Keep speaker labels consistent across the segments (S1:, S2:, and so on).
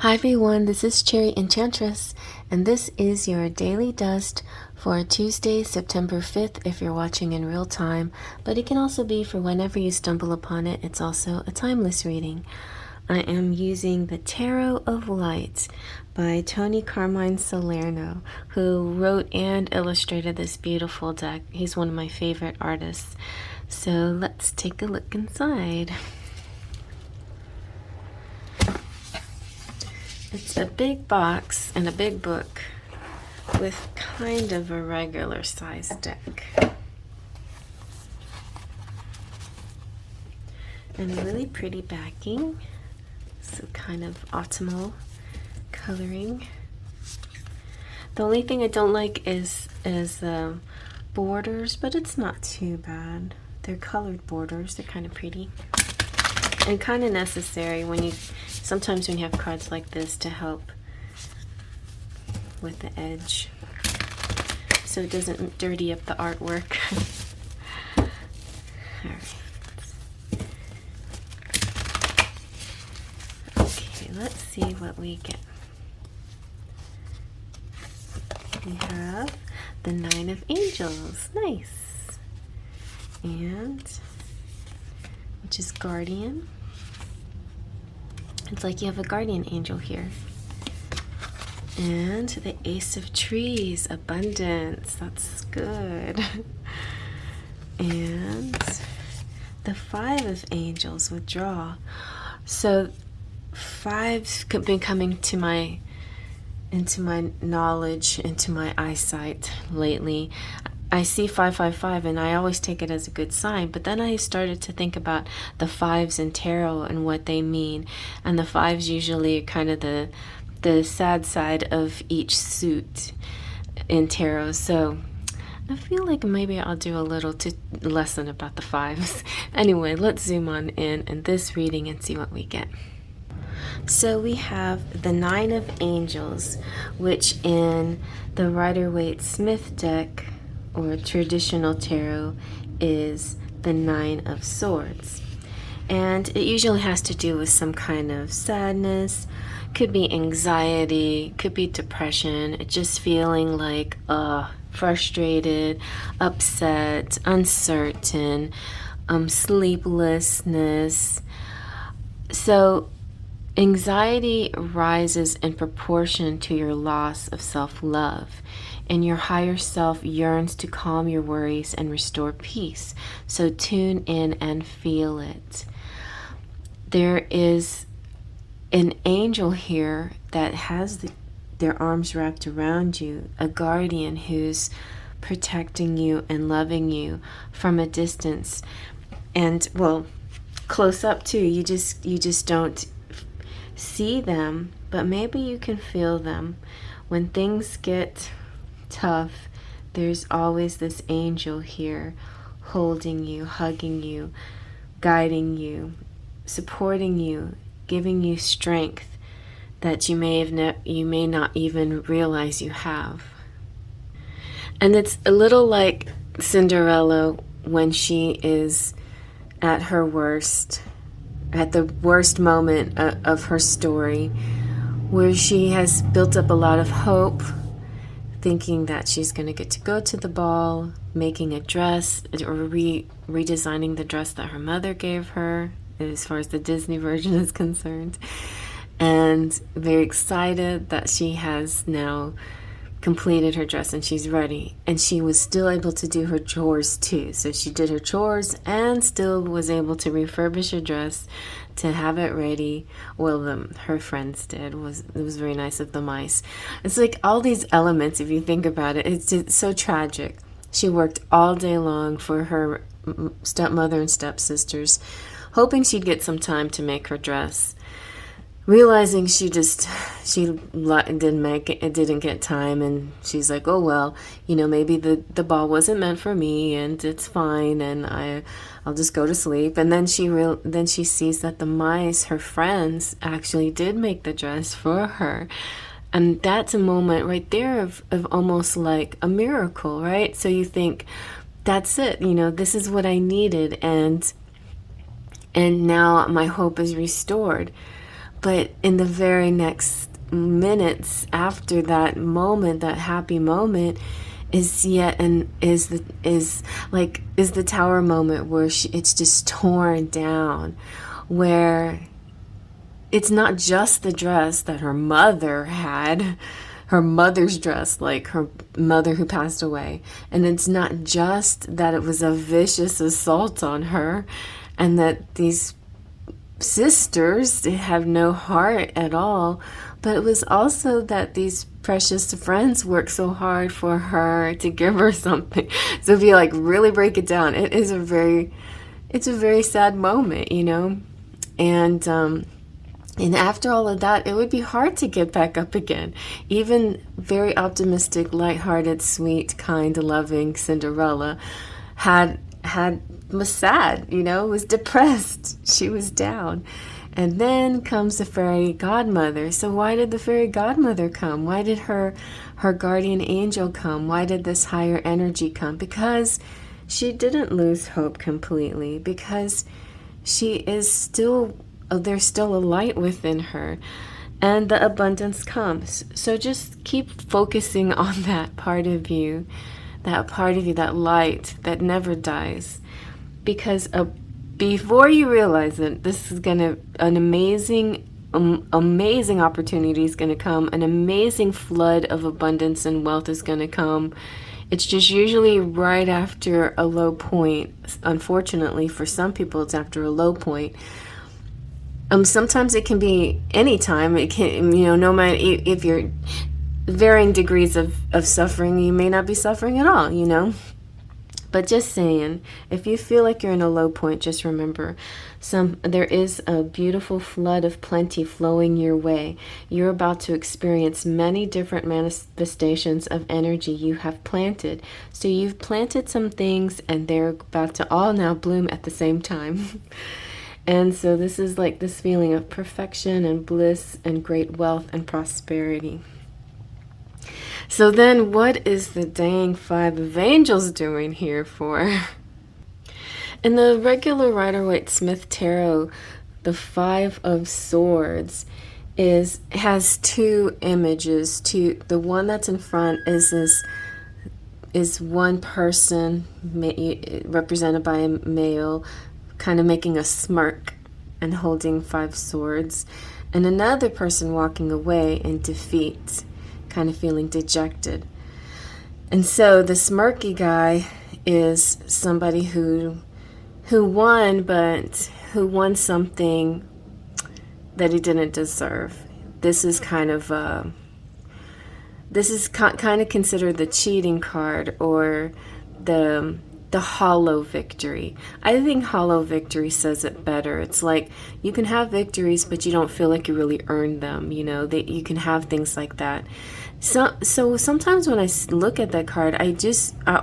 S1: Hi everyone, this is Cherry Enchantress, and this is your daily dust for Tuesday, September 5th if you're watching in real time, but it can also be for whenever you stumble upon it. It's also a timeless reading. I am using the Tarot of Light by Tony Carmine Salerno, who wrote and illustrated this beautiful deck. He's one of my favorite artists. So let's take a look inside. It's a big box and a big book with kind of a regular size deck. And a really pretty backing. So kind of autumnal coloring. The only thing I don't like is the borders, but it's not too bad. They're colored borders, they're kind of pretty. And kind of necessary sometimes when you have cards like this to help with the edge so it doesn't dirty up the artwork. Alright. Okay, let's see what we get. We have the Nine of Angels. Nice. And which is Guardian. It's like you have a guardian angel here. And the Ace of Trees, abundance. That's good. And the Five of Angels, withdraw. So fives have been coming into my knowledge, into my eyesight lately. I see 555 and I always take it as a good sign, but then I started to think about the fives in tarot and what they mean. And the fives usually are kind of the sad side of each suit in tarot. So I feel like maybe I'll do a little lesson about the fives. Anyway, let's zoom on in this reading and see what we get. So we have the Nine of Angels, which in the Rider-Waite-Smith deck or traditional tarot is the Nine of Swords. And it usually has to do with some kind of sadness, could be anxiety, could be depression, just feeling like frustrated, upset, uncertain, sleeplessness. So anxiety rises in proportion to your loss of self-love, and your higher self yearns to calm your worries and restore peace. So tune in and feel it. There is an angel here that has their arms wrapped around you, a guardian who's protecting you and loving you from a distance, and well, close up too. You just don't see them, but maybe you can feel them. When things get tough, there's always this angel here holding you, hugging you, guiding you, supporting you, giving you strength that you may not even realize you have. And it's a little like Cinderella when she is at her worst, at the worst moment of her story, where she has built up a lot of hope, thinking that she's going to get to go to the ball, making a dress or redesigning the dress that her mother gave her, as far as the Disney version is concerned, and very excited that she has now completed her dress and she's ready. And she was still able to do her chores too. So she did her chores and still was able to refurbish her dress to have it ready. Well, her friends did. It was very nice of the mice. It's like all these elements, if you think about it, it's so tragic. She worked all day long for her stepmother and stepsisters, hoping she'd get some time to make her dress. Realizing she didn't get time, and she's like, oh well, maybe the ball wasn't meant for me, and it's fine, and I'll just go to sleep. And then she sees that the mice, her friends, actually did make the dress for her. And that's a moment right there of almost like a miracle, right? So you think, that's it, this is what I needed, and now my hope is restored. But in the very next minutes after that moment, that happy moment, is yet and is the tower moment where it's just torn down, where it's not just the dress that her mother had, her mother's dress, like her mother who passed away. And it's not just that it was a vicious assault on her and that these sisters have no heart at all, but it was also that these precious friends worked so hard for her to give her something. So if you like really break it down, it's a very sad moment, you know? And after all of that, it would be hard to get back up again. Even very optimistic, lighthearted, sweet, kind, loving Cinderella was sad, you know, was depressed. She was down. And then comes the fairy godmother. So why did the fairy godmother come? Why did her guardian angel come? Why did this higher energy come? Because she didn't lose hope completely, because she is still, there's still a light within her, and the abundance comes. So just keep focusing on that part of you, that light that never dies. Because before you realize it, this is an amazing opportunity is gonna come. An amazing flood of abundance and wealth is gonna come. It's just usually right after a low point. Unfortunately, for some people, it's after a low point. Sometimes it can be any time. It can, you know, no matter if you're varying degrees of suffering, you may not be suffering at all, you know. But just saying, if you feel like you're in a low point, just remember, there is a beautiful flood of plenty flowing your way. You're about to experience many different manifestations of energy you have planted. So you've planted some things, and they're about to all now bloom at the same time. And so this is like this feeling of perfection and bliss and great wealth and prosperity. So then what is the dang Five of Angels doing here for? In the regular Rider-Waite-Smith Tarot, the Five of Swords has two images. The one that's in front is one person represented by a male, kind of making a smirk and holding 5 swords, and another person walking away in defeat, kind of feeling dejected. And so the smirky guy is somebody who won, but who won something that he didn't deserve. This is kind of considered the cheating card, or the hollow victory. I think hollow victory says it better. It's like you can have victories, but you don't feel like you really earned them. You know, that you can have things like that. So sometimes when I look at that card, I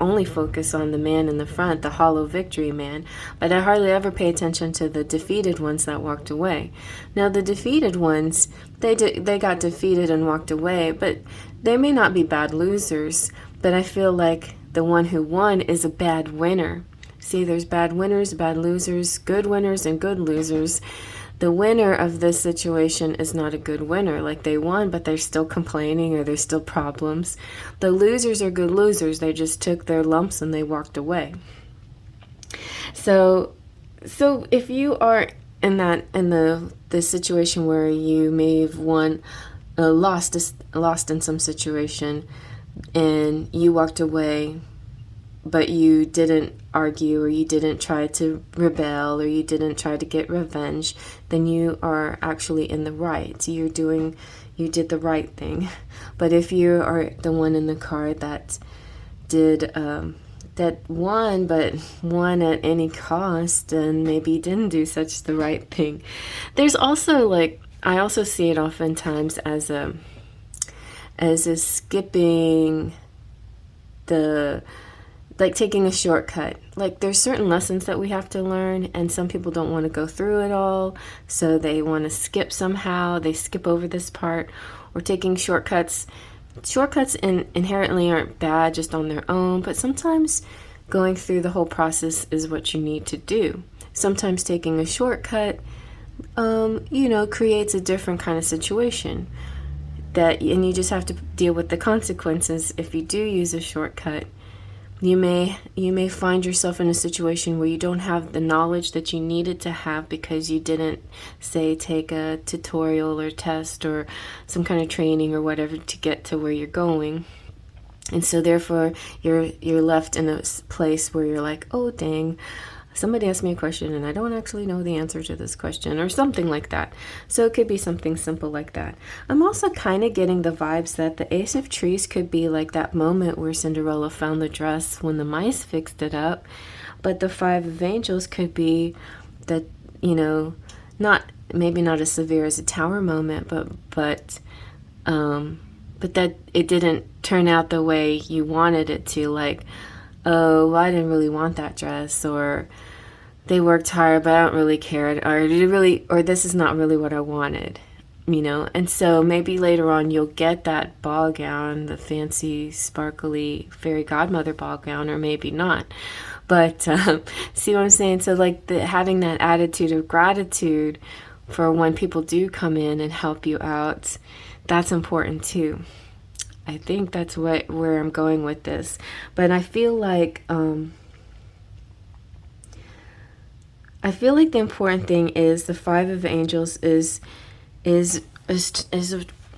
S1: only focus on the man in the front, the hollow victory man, but I hardly ever pay attention to the defeated ones that walked away. Now the defeated ones, they got defeated and walked away, but they may not be bad losers, but I feel like the one who won is a bad winner. See, there's bad winners, bad losers, good winners, and good losers. The winner of this situation is not a good winner. Like, they won, but they're still complaining, or there's still problems. The losers are good losers. They just took their lumps and they walked away. So if you are in the situation where you may have lost in some situation, and you walked away, but you didn't argue, or you didn't try to rebel, or you didn't try to get revenge, then you are actually in the right. You did the right thing. But if you are the one in the card that won, but won at any cost, and maybe didn't do such the right thing. There's also, like, I also see it oftentimes as a skipping like taking a shortcut. Like, there's certain lessons that we have to learn, and some people don't want to go through it all, so they want to skip somehow. They skip over this part, or taking shortcuts. Shortcuts inherently aren't bad just on their own, but sometimes going through the whole process is what you need to do. Sometimes taking a shortcut creates a different kind of situation. And you just have to deal with the consequences if you do use a shortcut. You may find yourself in a situation where you don't have the knowledge that you needed to have because you didn't, say, take a tutorial or test or some kind of training or whatever to get to where you're going. And so therefore you're left in a place where you're like, oh dang, somebody asked me a question and I don't actually know the answer to this question, or something like that. So it could be something simple like that. I'm also kind of getting the vibes that the Ace of Trees could be like that moment where Cinderella found the dress when the mice fixed it up. But the Five of Angels could be that, maybe not as severe as a tower moment, but that it didn't turn out the way you wanted it to. Like, oh, I didn't really want that dress, or they worked hard, but I don't really care, or this is not really what I wanted, And so maybe later on you'll get that ball gown, the fancy, sparkly fairy godmother ball gown, or maybe not. But see what I'm saying? So like having that attitude of gratitude for when people do come in and help you out, that's important too. I think that's where I'm going with this. But I feel like the important thing is the Five of Angels is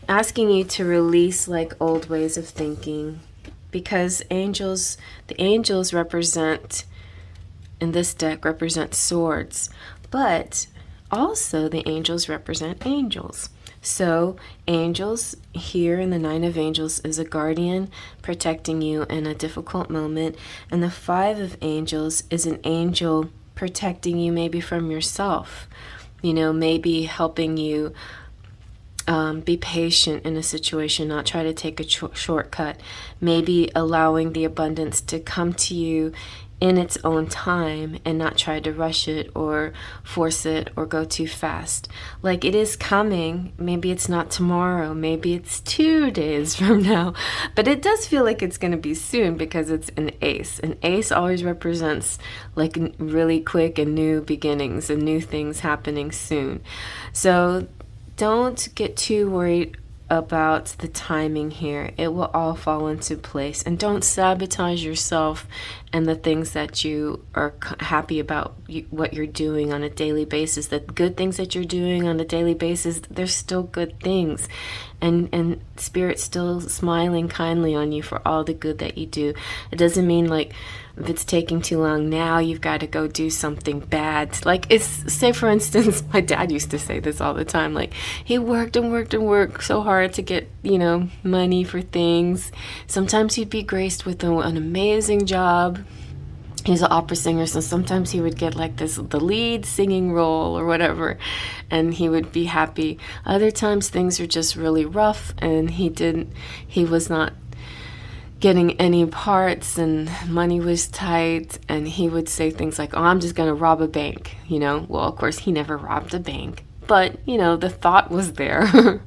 S1: asking you to release like old ways of thinking, because the angels represent, in this deck, represent swords, but also the angels represent angels. So angels here in the Nine of Angels is a guardian protecting you in a difficult moment, and the Five of Angels is an angel protecting you maybe from yourself, maybe helping you be patient in a situation, not try to take a shortcut, maybe allowing the abundance to come to you in its own time and not try to rush it or force it or go too fast. Like, it is coming. Maybe it's not tomorrow, maybe it's 2 days from now, but it does feel like it's going to be soon because it's an ace. An ace always represents like really quick and new beginnings and new things happening soon. So don't get too worried about the timing here. It will all fall into place, and don't sabotage yourself and the things that you are happy about, what you're doing on a daily basis. The good things that you're doing on a daily basis, they're still good things, and Spirit's still smiling kindly on you for all the good that you do. It doesn't mean like if it's taking too long now, you've got to go do something bad. Like, say for instance, my dad used to say this all the time, like he worked and worked and worked so hard to get, money for things. Sometimes he'd be graced with an amazing job. He's an opera singer, so sometimes he would get like the lead singing role or whatever, and he would be happy. Other times things are just really rough, and he was not getting any parts, and money was tight, and he would say things like, oh, I'm just going to rob a bank, Well, of course, he never robbed a bank, but, the thought was there.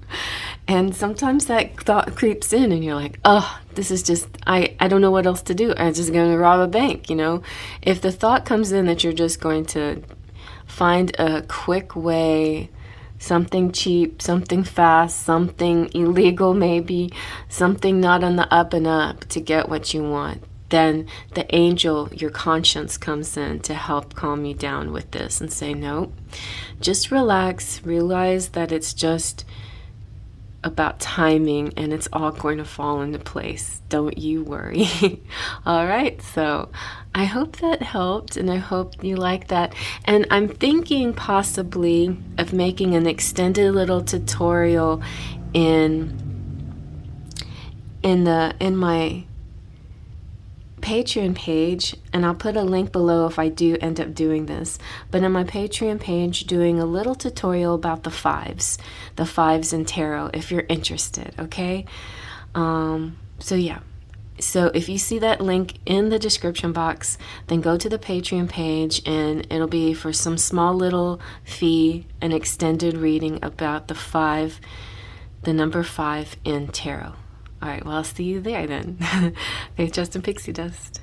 S1: And sometimes that thought creeps in, and you're like, oh, this is just, I don't know what else to do. I'm just going to rob a bank, If the thought comes in that you're just going to find a quick way, something cheap, something fast, something illegal maybe, something not on the up and up to get what you want, then the angel, your conscience, comes in to help calm you down with this and say, no, just relax, realize that it's just about timing, and it's all going to fall into place. Don't you worry. All right, so I hope that helped, and I hope you like that. And I'm thinking possibly of making an extended little tutorial in my Patreon page, and I'll put a link below if I do end up doing this, but in my Patreon page, doing a little tutorial about the fives in tarot, if you're interested, okay? So yeah, so if you see that link in the description box, then go to the Patreon page, and it'll be for some small little fee, an extended reading about the number 5 in tarot. All right, well, I'll see you there then. Okay, Justin Pixie Dust.